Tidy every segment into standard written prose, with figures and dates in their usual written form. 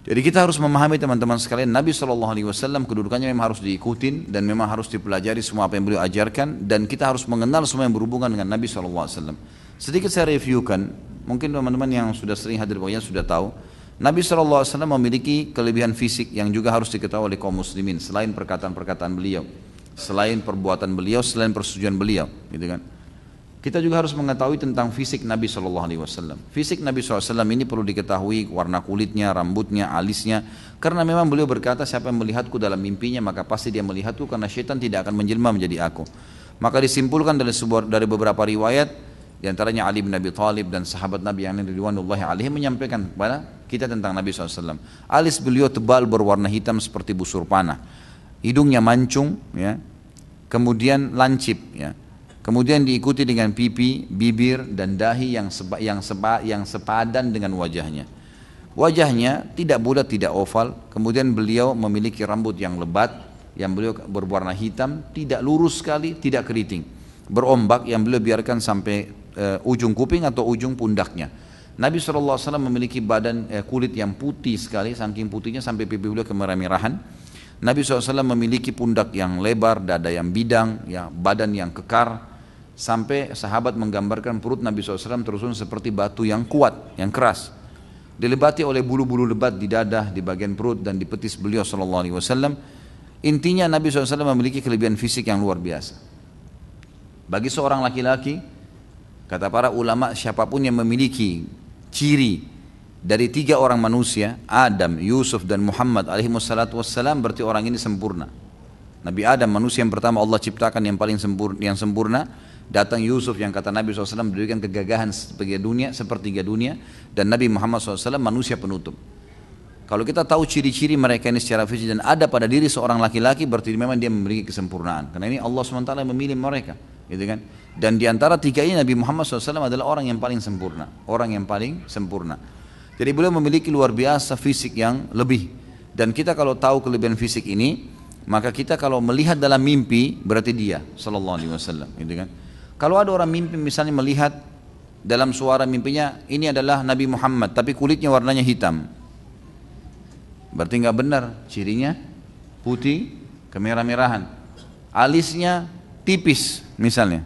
Jadi kita harus memahami teman-teman sekalian, Nabi SAW kedudukannya memang harus diikutin dan memang harus dipelajari semua apa yang beliau ajarkan, dan kita harus mengenal semua yang berhubungan dengan Nabi SAW. Sedikit saya reviewkan, mungkin teman-teman yang sudah sering hadir pokoknya sudah tahu, Nabi SAW memiliki kelebihan fisik yang juga harus diketahui oleh kaum muslimin, selain perkataan-perkataan beliau, selain perbuatan beliau, selain persetujuan beliau, gitu kan. Kita juga harus mengetahui tentang fisik Nabi SAW. Fisik Nabi SAW ini perlu diketahui, warna kulitnya, rambutnya, alisnya. Karena memang beliau berkata, siapa yang melihatku dalam mimpinya, maka pasti dia melihatku, karena syaitan tidak akan menjelma menjadi aku. Maka disimpulkan dari beberapa riwayat, diantaranya Ali bin Abi Thalib dan sahabat Nabi yang ridwanullahi alaihim menyampaikan kepada kita tentang Nabi SAW. Alis beliau tebal berwarna hitam seperti busur panah. Hidungnya mancung, ya. Kemudian lancip, ya. Kemudian diikuti dengan pipi, bibir, dan dahi yang sepadan dengan wajahnya. Wajahnya tidak bulat, tidak oval. Kemudian beliau memiliki rambut yang lebat, yang beliau berwarna hitam, tidak lurus sekali, tidak keriting. Berombak yang beliau biarkan sampai ujung kuping atau ujung pundaknya. Nabi SAW memiliki kulit yang putih sekali, saking putihnya sampai pipi beliau kemerah-merahan. Nabi SAW memiliki pundak yang lebar, dada yang bidang, ya, badan yang kekar. Sampai sahabat menggambarkan perut Nabi SAW tersusun seperti batu yang kuat, yang keras. Dilebati oleh bulu-bulu lebat di dada, di bagian perut dan di petis beliau SAW. Intinya Nabi SAW memiliki kelebihan fisik yang luar biasa. Bagi seorang laki-laki, kata para ulama, siapapun yang memiliki ciri dari 3 orang manusia, Adam, Yusuf dan Muhammad alaihissalatu wassalam, berarti orang ini sempurna. Nabi Adam, manusia yang pertama Allah ciptakan yang paling sempurna. Datang Yusuf yang kata Nabi SAW berikan kegagahan sepertiga dunia, dan Nabi Muhammad SAW manusia penutup. Kalau kita tahu ciri-ciri mereka ini secara fisik dan ada pada diri seorang laki-laki, berarti memang dia memiliki kesempurnaan. Karena ini Allah SWT yang memilih mereka, gitu kan? Dan di antara 3 ini Nabi Muhammad SAW adalah orang yang paling sempurna, Jadi beliau memiliki luar biasa fisik yang lebih. Dan kita kalau tahu kelebihan fisik ini, maka kita kalau melihat dalam mimpi berarti dia sallallahu alaihi wasallam, gitu kan? Kalau ada orang mimpi misalnya melihat dalam suara mimpinya ini adalah Nabi Muhammad tapi kulitnya warnanya hitam, berarti nggak benar. Cirinya putih kemerah-merahan, alisnya tipis misalnya,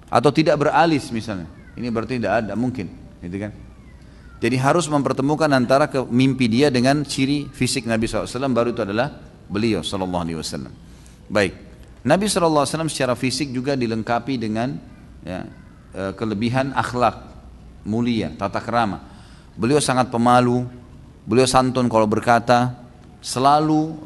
atau tidak beralis misalnya, ini berarti tidak ada mungkin, gitu kan? Jadi harus mempertemukan antara mimpi dia dengan ciri fisik Nabi SAW, baru itu adalah beliau SAW. Baik, Nabi SAW secara fisik juga dilengkapi dengan ya, kelebihan akhlak mulia, tata krama. Beliau sangat pemalu, beliau santun kalau berkata, selalu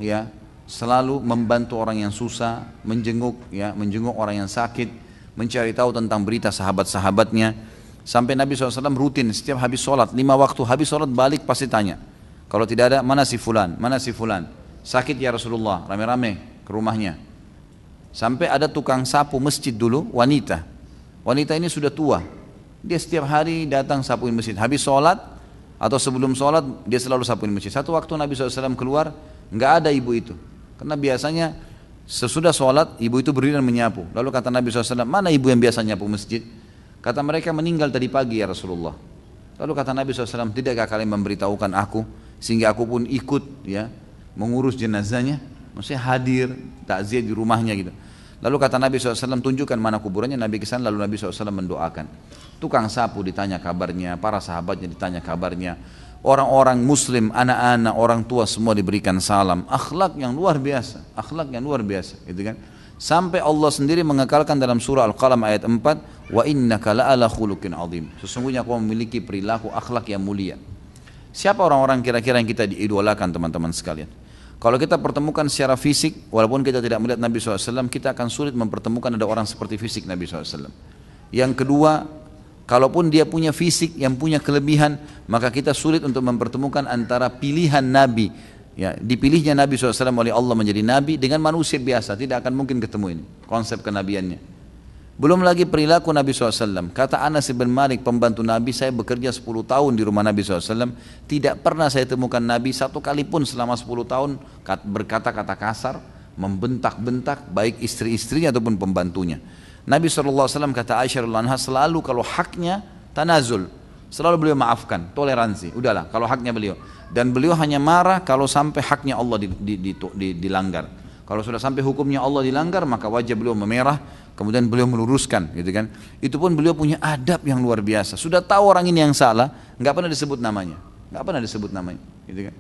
membantu orang yang susah, menjenguk orang yang sakit, mencari tahu tentang berita sahabat-sahabatnya. Sampai Nabi SAW rutin setiap habis sholat, 5 waktu habis sholat balik pasti tanya, kalau tidak ada, mana si fulan, sakit ya Rasulullah, rame-rame ke rumahnya. Sampai ada tukang sapu masjid dulu, wanita ini sudah tua, dia setiap hari datang sapuin masjid, habis sholat atau sebelum sholat dia selalu sapuin masjid. Satu waktu Nabi SAW keluar, nggak ada ibu itu, karena biasanya sesudah sholat ibu itu berdiri dan menyapu. Lalu kata Nabi SAW, mana ibu yang biasa nyapu masjid? Kata mereka, meninggal tadi pagi ya Rasulullah. Lalu kata Nabi SAW, tidakkah kalian memberitahukan aku sehingga aku pun ikut ya mengurus jenazahnya, maksudnya hadir takziah di rumahnya gitu. Lalu kata Nabi SAW, tunjukkan mana kuburannya. Nabi kesana, lalu Nabi SAW mendoakan. Tukang sapu ditanya kabarnya, para sahabatnya ditanya kabarnya, orang-orang muslim, anak-anak, orang tua semua diberikan salam. Akhlak yang luar biasa, gitu kan? Sampai Allah sendiri mengekalkan dalam surah Al-Qalam ayat 4, wa innaka la'ala khuluqin azim. Sesungguhnya kau memiliki perilaku akhlak yang mulia. Siapa orang-orang kira-kira yang kita diidolakan teman-teman sekalian? Kalau kita pertemukan secara fisik, walaupun kita tidak melihat Nabi SAW, kita akan sulit mempertemukan ada orang seperti fisik Nabi SAW. Yang kedua, kalaupun dia punya fisik yang punya kelebihan, maka kita sulit untuk mempertemukan antara pilihan Nabi, ya, dipilihnya Nabi SAW oleh Allah menjadi Nabi dengan manusia biasa, tidak akan mungkin ketemu ini, konsep kenabiannya. Belum lagi perilaku Nabi SAW. Kata Anas bin Malik, pembantu Nabi, saya bekerja 10 tahun di rumah Nabi SAW, tidak pernah saya temukan Nabi satu kali pun selama 10 tahun berkata-kata kasar, membentak-bentak baik istri-istrinya ataupun pembantunya. Nabi SAW, kata Aisyah radhiyallahu anha, selalu kalau haknya tanazul, selalu beliau maafkan, toleransi, udahlah kalau haknya beliau. Dan beliau hanya marah kalau sampai haknya Allah dilanggar. Kalau sudah sampai hukumnya Allah dilanggar, maka wajah beliau memerah, kemudian beliau meluruskan, gitu kan. Itu pun beliau punya adab yang luar biasa. Sudah tahu orang ini yang salah, nggak pernah disebut namanya, gitu kan.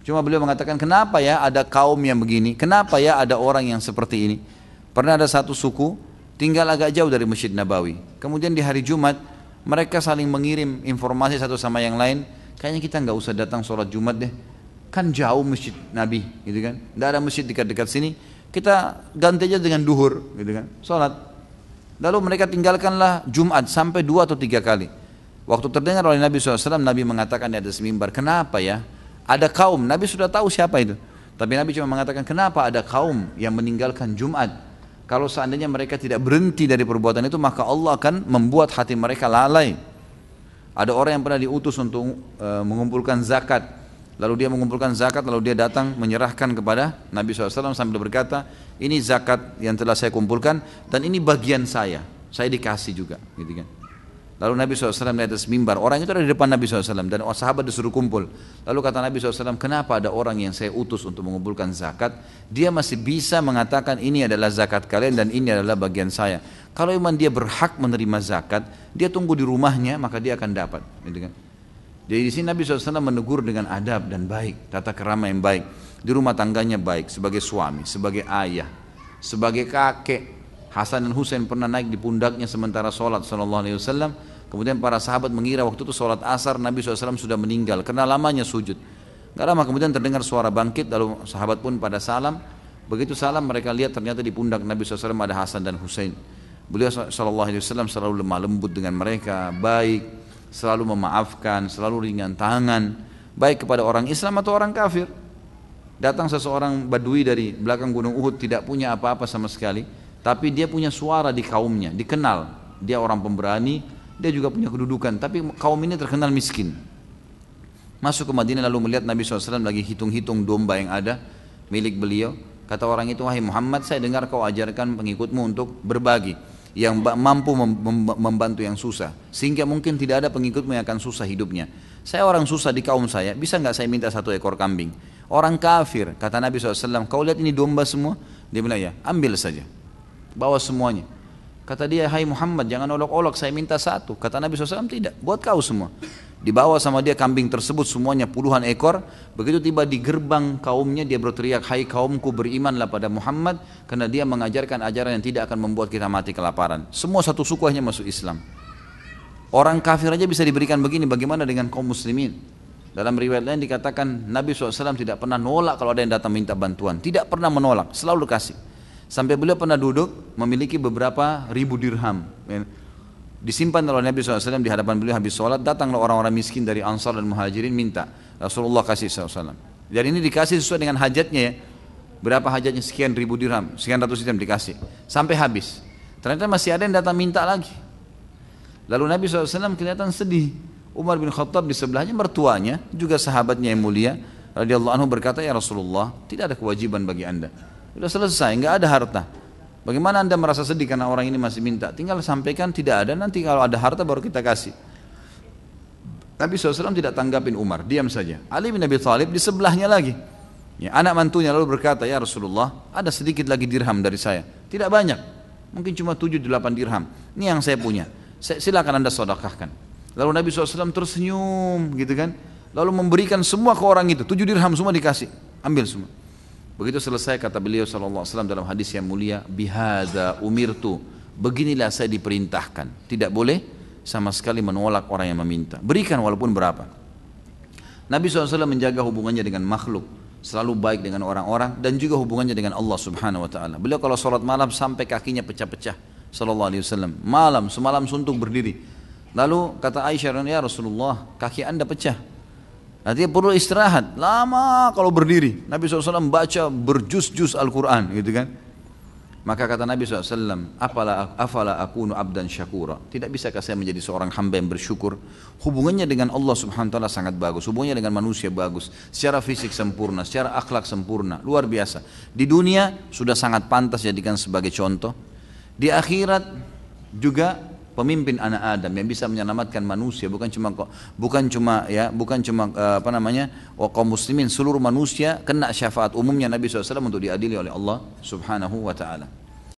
Cuma beliau mengatakan, kenapa ya ada kaum yang begini, kenapa ya ada orang yang seperti ini. Pernah ada satu suku tinggal agak jauh dari Masjid Nabawi. Kemudian di hari Jumat mereka saling mengirim informasi satu sama yang lain. Kayaknya kita nggak usah datang sholat Jumat deh, kan jauh Masjid Nabi, gitu kan. Nggak ada masjid dekat-dekat sini, kita ganti aja dengan duhur, gitu kan, sholat. Lalu mereka tinggalkanlah Jumat sampai 2 atau 3 kali. Waktu terdengar oleh Nabi SAW, Nabi mengatakan di atas mimbar, kenapa ya ada kaum, Nabi sudah tahu siapa itu, tapi Nabi cuma mengatakan, kenapa ada kaum yang meninggalkan Jumat. Kalau seandainya mereka tidak berhenti dari perbuatan itu, maka Allah akan membuat hati mereka lalai. Ada orang yang pernah diutus untuk mengumpulkan zakat. Lalu dia mengumpulkan zakat, lalu dia datang menyerahkan kepada Nabi SAW sambil berkata, ini zakat yang telah saya kumpulkan dan ini bagian saya dikasih juga, gitu kan. Lalu Nabi SAW di atas mimbar, orang itu ada di depan Nabi SAW dan sahabat disuruh kumpul. Lalu kata Nabi SAW, kenapa ada orang yang saya utus untuk mengumpulkan zakat, dia masih bisa mengatakan ini adalah zakat kalian dan ini adalah bagian saya. Kalau memang dia berhak menerima zakat, dia tunggu di rumahnya, maka dia akan dapat, gitu kan. Jadi di sini Nabi SAW menegur dengan adab dan baik, tata kerama yang baik. Di rumah tangganya baik, sebagai suami, sebagai ayah, sebagai kakek. Hasan dan Husain pernah naik di pundaknya sementara sholat SAW. Kemudian para sahabat mengira waktu itu sholat asar Nabi SAW sudah meninggal karena lamanya sujud. Gak lama kemudian terdengar suara bangkit, lalu sahabat pun pada salam. Begitu salam mereka lihat ternyata di pundak Nabi SAW ada Hasan dan Husain. Beliau SAW selalu lemah lembut dengan mereka, baik, selalu memaafkan, selalu ringan tangan, baik kepada orang Islam atau orang kafir. Datang seseorang badui dari belakang gunung Uhud, tidak punya apa-apa sama sekali, tapi dia punya suara di kaumnya, dikenal, dia orang pemberani, dia juga punya kedudukan, tapi kaum ini terkenal miskin. Masuk ke Madinah lalu melihat Nabi SAW lagi hitung-hitung domba yang ada milik beliau. Kata orang itu, wahai Muhammad, saya dengar kau ajarkan pengikutmu untuk berbagi, yang mampu membantu yang susah, sehingga mungkin tidak ada pengikutmu yang akan susah hidupnya. Saya orang susah di kaum saya, bisa nggak saya minta 1 ekor kambing? Orang kafir, kata Nabi SAW, kau lihat ini domba semua? Dia bilang, ya, ambil saja, bawa semuanya. Kata dia, hai Muhammad, jangan olok-olok, saya minta 1. Kata Nabi SAW, tidak, buat kau semua. Dibawa sama dia kambing tersebut semuanya puluhan ekor. Begitu tiba di gerbang kaumnya, dia berteriak, hai kaumku, berimanlah pada Muhammad, karena dia mengajarkan ajaran yang tidak akan membuat kita mati kelaparan. Semua satu suku hanya masuk Islam. Orang kafir aja bisa diberikan begini, bagaimana dengan kaum muslimin? Dalam riwayat lain dikatakan Nabi SAW tidak pernah nolak kalau ada yang datang minta bantuan, tidak pernah menolak, selalu kasih. Sampai beliau pernah duduk memiliki beberapa ribu dirham, disimpan oleh Nabi SAW di hadapan beliau habis sholat. Datanglah orang-orang miskin dari Ansar dan Muhajirin minta, Rasulullah kasih SAW. Dan ini dikasih sesuai dengan hajatnya ya. Berapa hajatnya? Sekian ribu dirham, sekian ratus dirham dikasih sampai habis. Ternyata masih ada yang datang minta lagi. Lalu Nabi SAW kelihatan sedih. Umar bin Khattab di sebelahnya, mertuanya juga sahabatnya yang mulia radhiyallahu anhu berkata, ya Rasulullah, tidak ada kewajiban bagi anda, sudah selesai, nggak ada harta. Bagaimana anda merasa sedih karena orang ini masih minta? Tinggal sampaikan tidak ada, nanti kalau ada harta baru kita kasih. Nabi SAW tidak tanggapin Umar, diam saja. Ali bin Abi Thalib di sebelahnya lagi, ya, anak mantunya lalu berkata, ya Rasulullah, ada sedikit lagi dirham dari saya, tidak banyak, mungkin cuma 7-8 dirham, ini yang saya punya, silakan anda sedekahkan. Lalu Nabi SAW tersenyum gitu kan, lalu memberikan semua ke orang itu, 7 dirham semua dikasih, ambil semua. Begitu selesai kata beliau SAW dalam hadis yang mulia, bihadza umirtu, beginilah saya diperintahkan, tidak boleh sama sekali menolak orang yang meminta, berikan walaupun berapa. Nabi SAW menjaga hubungannya dengan makhluk, selalu baik dengan orang-orang dan juga hubungannya dengan Allah Subhanahu Wa Taala. Beliau kalau sholat malam sampai kakinya pecah-pecah, SAW malam semalam suntuk berdiri. Lalu kata Aisyah, ya Rasulullah, kaki anda pecah, nanti perlu istirahat lama kalau berdiri. Nabi SAW baca berjuz-juz Al-Quran gitu kan. Maka kata Nabi SAW, afala akunu abdan syakura, tidak bisakah saya menjadi seorang hamba yang bersyukur? Hubungannya dengan Allah Subhanahu Wa Taala sangat bagus, hubungannya dengan manusia bagus, secara fisik sempurna, secara akhlak sempurna, luar biasa. Di dunia sudah sangat pantas jadikan sebagai contoh, di akhirat juga pemimpin anak Adam yang bisa menyelamatkan manusia, kaum muslimin, seluruh manusia kena syafaat umumnya Nabi SAW untuk diadili oleh Allah Subhanahu wa taala.